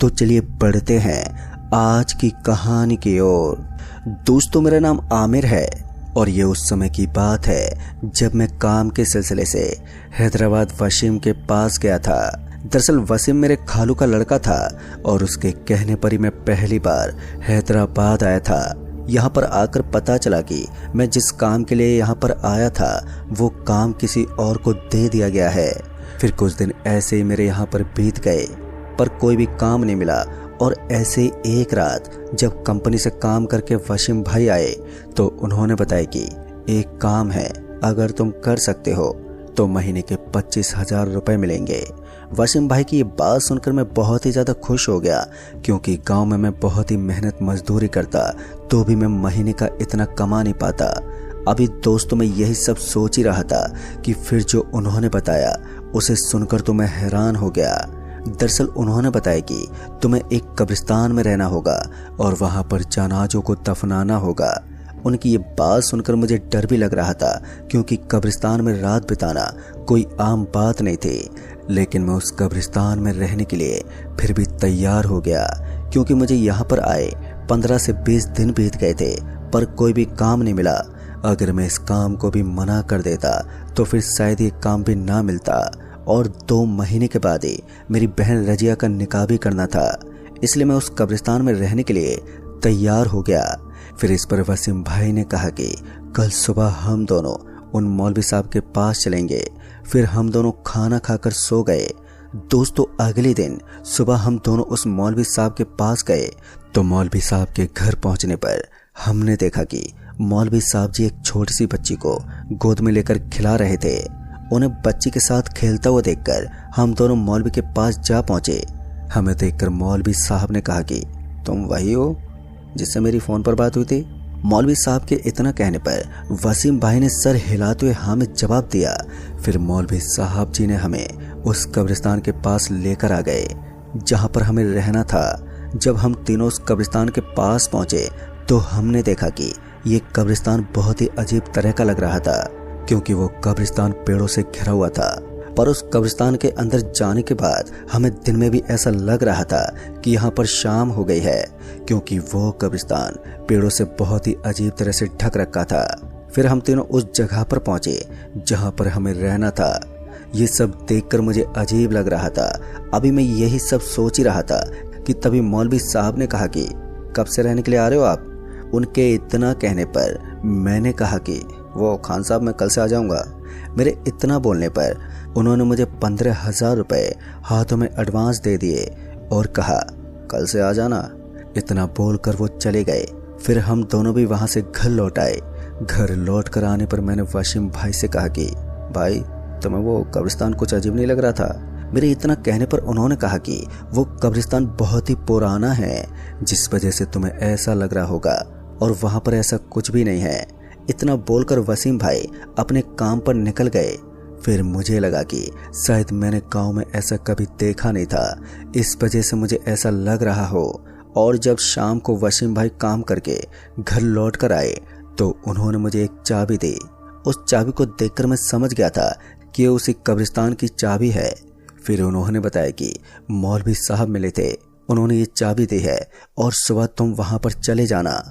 तो चलिए बढ़ते हैं आज की कहानी की ओर। दोस्तों, मेरा नाम आमिर है और ये उस समय की बात है जब मैं काम के सिलसिले से हैदराबाद वसीम के पास गया था। दरअसल वसीम मेरे खालू का लड़का था और उसके कहने पर ही मैं पहली बार हैदराबाद आया था। यहाँ पर आकर पता चला कि मैं जिस काम के लिए यहाँ पर आया था वो काम किसी और को दे दिया गया है। फिर कुछ दिन ऐसे ही मेरे यहाँ पर बीत गए पर कोई भी काम नहीं मिला। और ऐसे ही एक रात जब कंपनी से काम करके वसीम भाई आए तो उन्होंने बताया कि एक काम है, अगर तुम कर सकते हो तो महीने के 25,000 रुपए मिलेंगे। वसीम भाई की ये बात सुनकर मैं बहुत ही ज़्यादा खुश हो गया, क्योंकि गांव में मैं बहुत ही मेहनत मजदूरी करता तो भी मैं महीने का इतना कमा नहीं पाता। अभी दोस्तों मैं यही सब सोच ही रहा था कि फिर जो उन्होंने बताया उसे सुनकर तो मैं हैरान हो गया। दरअसल उन्होंने बताया कि तुम्हें एक कब्रिस्तान में रहना होगा और वहां पर जनाजों को दफनाना होगा। उनकी ये बात सुनकर मुझे डर भी लग रहा था, क्योंकि कब्रिस्तान में रात बिताना कोई आम बात नहीं थी। लेकिन मैं उस कब्रिस्तान में रहने के लिए फिर भी तैयार हो गया, क्योंकि मुझे यहाँ पर आए 15 से 20 दिन बीत गए थे पर कोई भी काम नहीं मिला। अगर मैं इस काम को भी मना कर देता तो फिर शायद ये काम भी ना मिलता और 2 महीने के बाद ही मेरी बहन रजिया का निकाह भी करना था। इसलिए मैं उस कब्रिस्तान में रहने के लिए तैयार हो गया। फिर इस पर वसीम भाई ने कहा कि कल सुबह हम दोनों उन मौलवी साहब के पास चलेंगे। फिर हम दोनों खाना खाकर सो गए। दोस्तों अगले दिन सुबह हम दोनों उस मौलवी साहब के पास गए तो मौलवी साहब के घर पहुंचने पर हमने देखा कि मौलवी साहब जी एक छोटी सी बच्ची को गोद में लेकर खिला रहे थे। उन्हें बच्ची के साथ खेलता हुआ देखकर हम दोनों मौलवी के पास जा पहुंचे। हमें देखकर मौलवी साहब ने कहा कि तुम वही हो जिससे मेरी फोन पर बात हुई थी। मौलवी साहब के इतना कहने पर वसीम भाई ने सर हिलाते हुए हाँ में जवाब दिया। फिर मौलवी साहब जी ने हमें उस कब्रिस्तान के पास लेकर आ गए जहां पर हमें रहना था। जब हम तीनों उस कब्रिस्तान के पास पहुंचे तो हमने देखा कि ये कब्रिस्तान बहुत ही अजीब तरह का लग रहा था, क्योंकि वो कब्रिस्तान पेड़ों से घिरा हुआ था। पर उस कब्रिस्तान के अंदर जाने के बाद हमें दिन में भी ऐसा लग रहा था कि यहाँ पर शाम हो गई है, क्योंकि वो कब्रिस्तान पेड़ों से बहुत ही अजीब तरह से ढक रखा था। फिर हम तीनों उस जगह पर पहुंचे जहाँ पर हमें रहना था। ये सब देखकर मुझे अजीब लग रहा था। अभी मैं यही सब सोच ही रहा था कि तभी मौलवी साहब ने कहा कि कब से रहने के लिए आ रहे हो आप। उनके इतना कहने पर मैंने कहा कि वो खान साहब मैं कल से आ जाऊंगा। मेरे इतना बोलने पर उन्होंने मुझे 15,000 रुपए हाथों में एडवांस दे दिए और कहा कल से आ जाना। इतना बोलकर वो चले गए। फिर हम दोनों भी वहां से घर लौट आए। घर लौट कर आने पर मैंने वसीम भाई से कहा कि भाई तुम्हें वो कब्रिस्तान कुछ अजीब नहीं लग रहा था। मेरे इतना कहने पर उन्होंने कहा कि वो कब्रिस्तान बहुत ही पुराना है, जिस वजह से तुम्हें ऐसा लग रहा होगा, और वहां पर ऐसा कुछ भी नहीं है। इतना बोलकर वसीम भाई अपने काम पर निकल गए। फिर मुझे लगा कि शायद मैंने गांव में ऐसा कभी देखा नहीं था, इस वजह से मुझे ऐसा लग रहा हो। और जब शाम को वसीम भाई काम करके घर लौट कर आए तो उन्होंने मुझे एक चाबी दी। उस चाबी को देखकर मैं समझ गया था कि उसी कब्रिस्तान की चाबी है। फिर उन्होंने बताया कि मौलवी साहब मिले थे, उन्होंने ये चाबी दी है और सुबह तुम वहां पर चले जाना।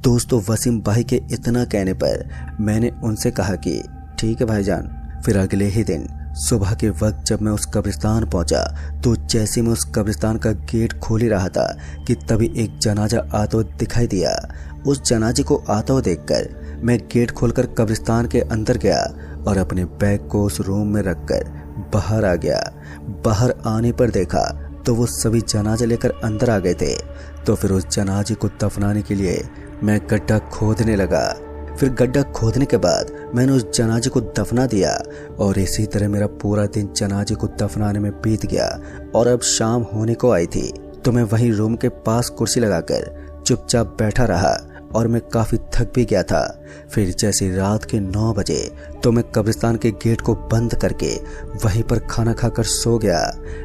दोस्तों वसीम भाई के इतना कहने पर मैंने उनसे कहा कि ठीक है भाईजान। फिर अगले ही दिन सुबह के वक्त जब मैं उस कब्रिस्तान पहुंचा तो जैसे मैं उस कब्रिस्तान का गेट खोल ही रहा था कि तभी एक जनाजा आता हुआ दिखाई दिया। उस जनाजे को आता हुआ देखकर मैं गेट खोलकर कब्रिस्तान के अंदर गया और अपने बैग को उस रूम में रखकर बाहर आ गया। बाहर आने पर देखा तो वो सभी जनाजा लेकर अंदर आ गए थे। तो फिर उस जनाजे को दफनाने के लिए मैं गड्ढा खोदने लगा। फिर गड्ढा खोदने के बाद मैंने उस जनाजे को दफना दिया और इसी तरह मेरा पूरा दिन जनाजे को दफनाने में बीत गया। और अब शाम होने को आई थी तो मैं वहीं रूम के पास कुर्सी लगाकर चुपचाप बैठा रहा और मैं काफ़ी थक भी गया था। फिर जैसे रात के 9 बजे तो मैं कब्रिस्तान के गेट को बंद करके वहीं पर खाना खाकर सो गया।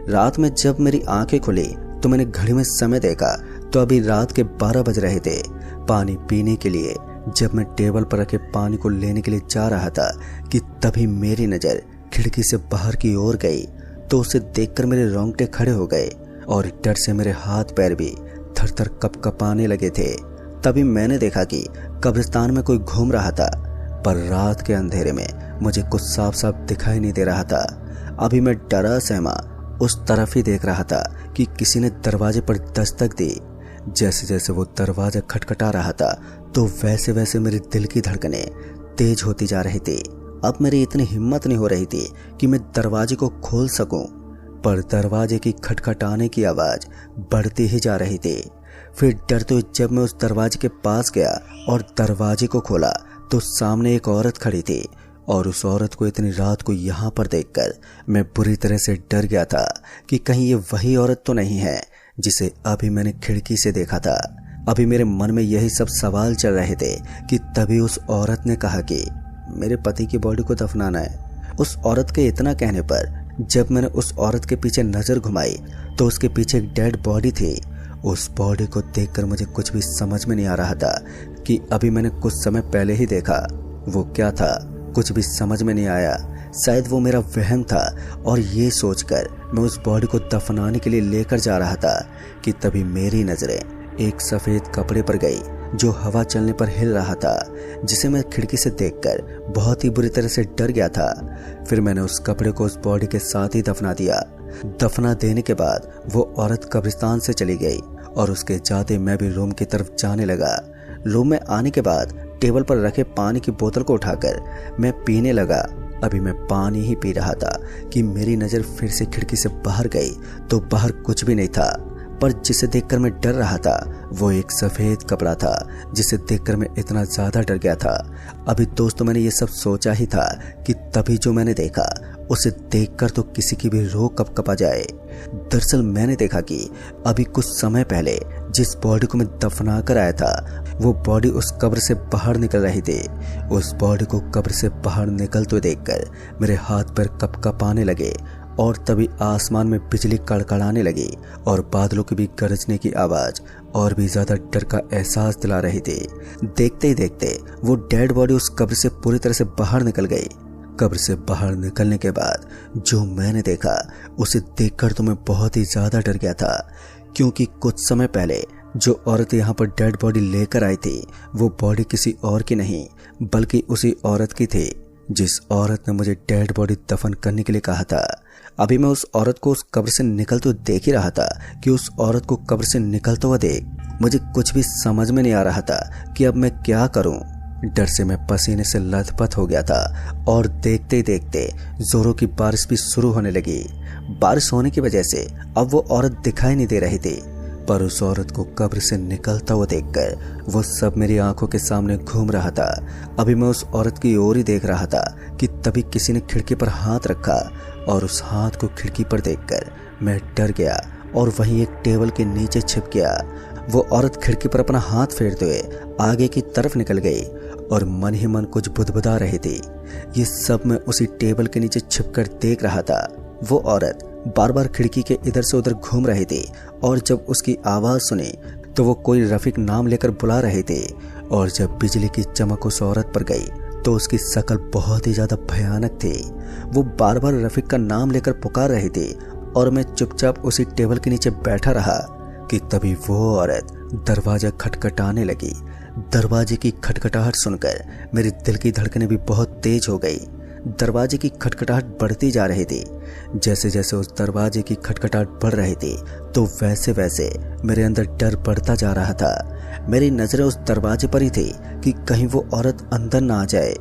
रात में जब मेरी आंखें खुली तो मैंने घड़ी में समय देखा तो अभी रात के 12 बज रहे थे। पानी पीने के लिए जब मैं टेबल पर रखे पानी को लेने के लिए जा रहा था कि तभी मेरी नज़र खिड़की से बाहर की ओर गई तो उसे देखकर मेरे रोंगटे खड़े हो गए। और डर से मेरे हाथ पैर भी थर थर कपकपाने लगे थे। तभी मैंने देखा कि कब्रिस्तान में कोई घूम रहा था, पर रात के अंधेरे में मुझे कुछ साफ साफ दिखाई नहीं दे रहा था। अभी मैं डरा सहमा उस तरफ ही देख रहा था कि किसी ने दरवाजे पर दस्तक दी। जैसे जैसे वो दरवाजा खटखटा रहा था तो वैसे वैसे मेरे दिल की धड़कनें तेज होती जा रही थी। अब मेरी इतनी हिम्मत नहीं हो रही थी कि मैं दरवाजे को खोल सकूं, पर दरवाजे की खटखटाने की आवाज बढ़ती ही जा रही थी। फिर डरते हुए जब मैं उस दरवाजे के पास गया और दरवाजे को खोला तो सामने एक औरत खड़ी थी, और उस औरत को इतनी रात को यहाँ पर देखकर मैं बुरी तरह से डर गया था कि कहीं ये वही औरत तो नहीं है जिसे अभी मैंने खिड़की से देखा था। अभी मेरे मन में यही सब सवाल चल रहे थे कि तभी उस औरत ने कहा कि मेरे पति की बॉडी को दफनाना है। उस औरत के इतना कहने पर जब मैंने उस औरत के पीछे नजर घुमाई तो उसके पीछे एक डेड बॉडी थी। उस बॉडी को देखकर मुझे कुछ भी समझ में नहीं आ रहा था कि अभी मैंने कुछ समय पहले ही देखा वो क्या था। कुछ भी समझ में नहीं आया, शायद वो मेरा वहम था। और ये सोचकर मैं उस बॉडी को दफनाने के लिए लेकर जा रहा था कि तभी मेरी नजरें एक सफेद कपड़े पर गई जो हवा चलने पर हिल रहा था, जिसे मैं खिड़की से देखकर बहुत ही बुरी तरह से डर गया था। फिर मैंने उस कपड़े को उस बॉडी के साथ ही दफना दिया। दफना देने के बाद वो औरत कब्रिस्तान से चली गई और उसके जाते मैं भी रूम की तरफ जाने लगा। रूम में आने के बाद टेबल पर रखे पानी की बोतल को उठाकर मैं पीने लगा। अभी मैं पानी ही पी रहा था कि मेरी नज़र फिर से खिड़की से बाहर गई तो बाहर कुछ भी नहीं था, पर जिसे देखकर मैं डर रहा था वो एक सफ़ेद कपड़ा था जिसे देखकर मैं इतना ज़्यादा डर गया था। अभी दोस्तों मैंने ये सब सोचा ही था कि तभी जो मैंने देखा उसे देखकर तो किसी की भी रूह कपकपा जाए। दरअसल मैंने देखा कि अभी कुछ समय पहले जिस बॉडी को मैं दफना कर आया था वो बॉडी उस कब्र से बाहर निकल रही थी। उस बॉडी को कब्र से बाहर निकलते हुए देखकर मेरे हाथ पैर कपकपाने लगे और तभी आसमान में बिजली कड़कड़ाने लगी और बादलों की भी गरजने की आवाज और भी ज्यादा डर का एहसास दिला रही थी। देखते ही देखते वो डेड बॉडी उस कब्र से पूरी तरह से बाहर निकल गई। कब्र से बाहर निकलने के बाद जो मैंने देखा उसे देखकर तो मैं बहुत ही ज्यादा डर गया था, क्योंकि कुछ समय पहले जो औरत यहाँ पर डेड बॉडी लेकर आई थी वो बॉडी किसी और की नहीं बल्कि उसी औरत की थी जिस औरत ने मुझे डेड बॉडी दफन करने के लिए कहा था। अभी मैं उस औरत को उस कब्र से निकलते हुए देख ही रहा था कि उस औरत को कब्र से निकलता हुआ देख मुझे कुछ भी समझ में नहीं आ रहा था कि अब मैं क्या करूं। डर से मैं पसीने से लथपथ हो गया था और देखते ही देखते जोरों की बारिश भी शुरू होने लगी। बारिश होने की वजह से अब वो औरत दिखाई नहीं दे रही थी, पर उस औरत को कब्र से निकलता हुआ देखकर वो सब मेरी आंखों के सामने घूम रहा था। अभी मैं उस औरत की ओर ही देख रहा था कि तभी किसी ने खिड़की पर हाथ रखा और उस हाथ को खिड़की पर देखकर मैं डर गया और वहीं एक टेबल के नीचे छिप गया। वो औरत खिड़की पर अपना हाथ फेरते हुए आगे की तरफ निकल गई और मन ही मन कुछ बुदबुदा रही थी। ये सब मैं उसी टेबल के नीचे छिपकर देख रहा था। वो औरत बार बार खिड़की के इधर से उधर घूम रही थी और जब उसकी आवाज सुनी तो वो कोई रफीक नाम लेकर बुला रहे थे, और जब बिजली की चमक उस औरत पर गई तो उसकी शक्ल बहुत ही ज्यादा भयानक थी। वो बार बार रफीक का नाम लेकर पुकार रही थी और मैं चुपचाप उसी टेबल के नीचे बैठा रहा कि तभी वो औरत दरवाजा खटखटाने लगी। दरवाजे की खटखटाहट सुनकर मेरे दिल की धड़कनें भी बहुत तेज हो गई। दरवाजे की खटखटाहट बढ़ती जा रही थी। जैसे जैसे उस दरवाजे की खटखटाहट बढ़ रही थी तो वैसे वैसे मेरे अंदर डर बढ़ता जा रहा था। मेरी नजरें उस दरवाजे पर ही थी कि कहीं वो औरत अंदर ना आ जाए।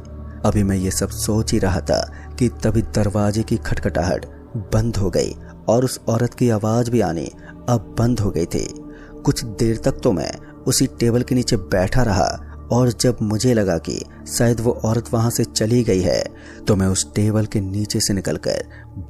अभी मैं ये सब सोच ही रहा था कि तभी दरवाजे की खटखटाहट बंद हो गई और उस औरत की आवाज भी आनी अब बंद हो गई थी। कुछ देर तक तो मैं उसी टेबल के नीचे बैठा रहा और जब मुझे लगा कि शायद वो औरत वहां से चली गई है तो मैं उस टेबल के नीचे से निकलकर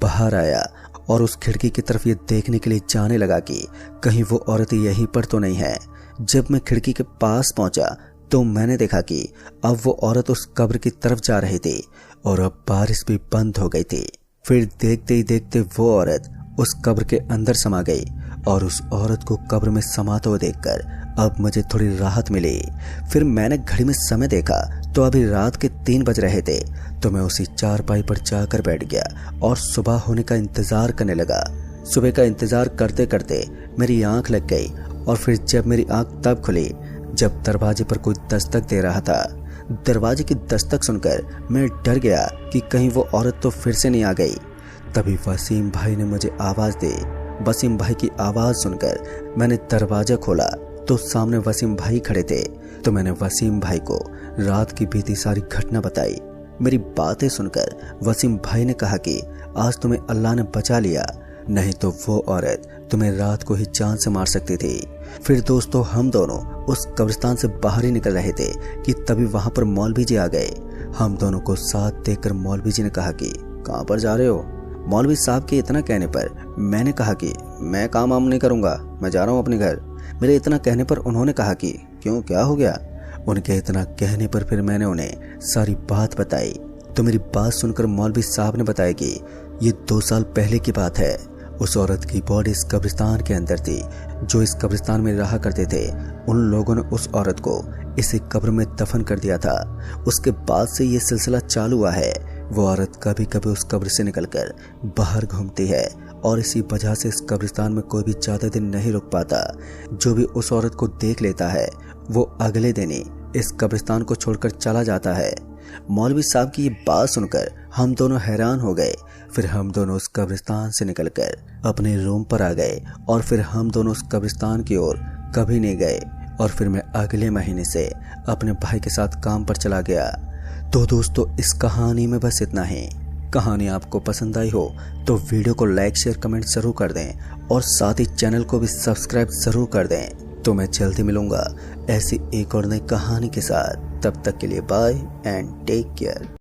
बाहर आया और उस खिड़की की तरफ ये देखने के लिए जाने लगा कि कहीं वो औरत यहीं पर तो नहीं है। जब मैं खिड़की के पास पहुंचा तो मैंने देखा कि अब वो औरत उस कब्र की तरफ जा रही थी और अब बारिश भी बंद हो गई थी। फिर देखते ही देखते वो औरत उस कब्र के अंदर समा गई और उस औरत को कब्र में समाते हुए देखकर अब मुझे थोड़ी राहत मिली। फिर मैंने घड़ी में समय देखा तो अभी रात के 3 बज रहे थे, तो मैं उसी चारपाई पर जाकर बैठ गया और सुबह होने का इंतजार करने लगा। सुबह का इंतजार करते करते मेरी आंख लग गई और फिर जब मेरी आंख तब खुली जब दरवाजे पर कोई दस्तक दे रहा था। दरवाजे की दस्तक सुनकर मैं डर गया कि कहीं वो औरत तो फिर से नहीं आ गई। तभी वसीम भाई ने मुझे आवाज़ दी। वसीम भाई की आवाज़ सुनकर मैंने दरवाजा खोला तो सामने वसीम भाई खड़े थे। तो मैंने वसीम भाई को रात की बीती सारी घटना बताई। मेरी बातें सुनकर वसीम भाई ने कहा कि आज तुम्हें अल्लाह ने बचा लिया, नहीं तो वो औरत तुम्हें रात को ही जान से मार सकती थी। फिर दोस्तों हम दोनों उस कब्रिस्तान से बाहर ही निकल रहे थे कि तभी वहां पर मौलवी जी आ गए। हम दोनों को साथ देखकर मौलवी जी ने कहा कि कहाँ पर जा रहे हो? मौलवी साहब के इतना कहने पर मैंने कहा कि मैं काम वाम नहीं करूँगा, मैं जा रहा हूँ अपने घर। मेरे इतना कहने पर उन्होंने कहा कि क्यों, क्या हो गया? उनके इतना कहने पर फिर मैंने उन्हें सारी बात बताई। तो मेरी बात सुनकर मौलवी साहब ने बताया कि ये 2 साल पहले की बात है। उस औरत की बॉडी इस कब्रिस्तान के अंदर थी। जो इस कब्रिस्तान में रहा करते थे उन लोगों ने उस औरत को इसी कब्र में दफन कर दिया था। उसके बाद से ये सिलसिला चालू हुआ है। वो औरत कभी कभी उस कब्र से निकलकर बाहर घूमती है और इसी वजह से इस कब्रिस्तान में कोई भी ज़्यादा दिन नहीं रुक पाता। जो भी उस औरत को देख लेता है वो अगले दिन ही इस कब्रिस्तान को छोड़कर चला जाता है। मौलवी साहब की ये बात सुनकर हम दोनों हैरान हो गए। फिर हम दोनों उस कब्रिस्तान से निकलकर अपने रूम पर आ गए और फिर हम दोनों उस कब्रिस्तान की ओर कभी नहीं गए। और फिर मैं अगले महीने से अपने भाई के साथ काम पर चला गया। तो दोस्तों इस कहानी में बस इतना ही। कहानी आपको पसंद आई हो तो वीडियो को लाइक शेयर कमेंट जरूर कर दें और साथ ही चैनल को भी सब्सक्राइब जरूर कर दें। तो मैं जल्दी मिलूंगा ऐसी एक और नई कहानी के साथ। तब तक के लिए बाय एंड टेक केयर।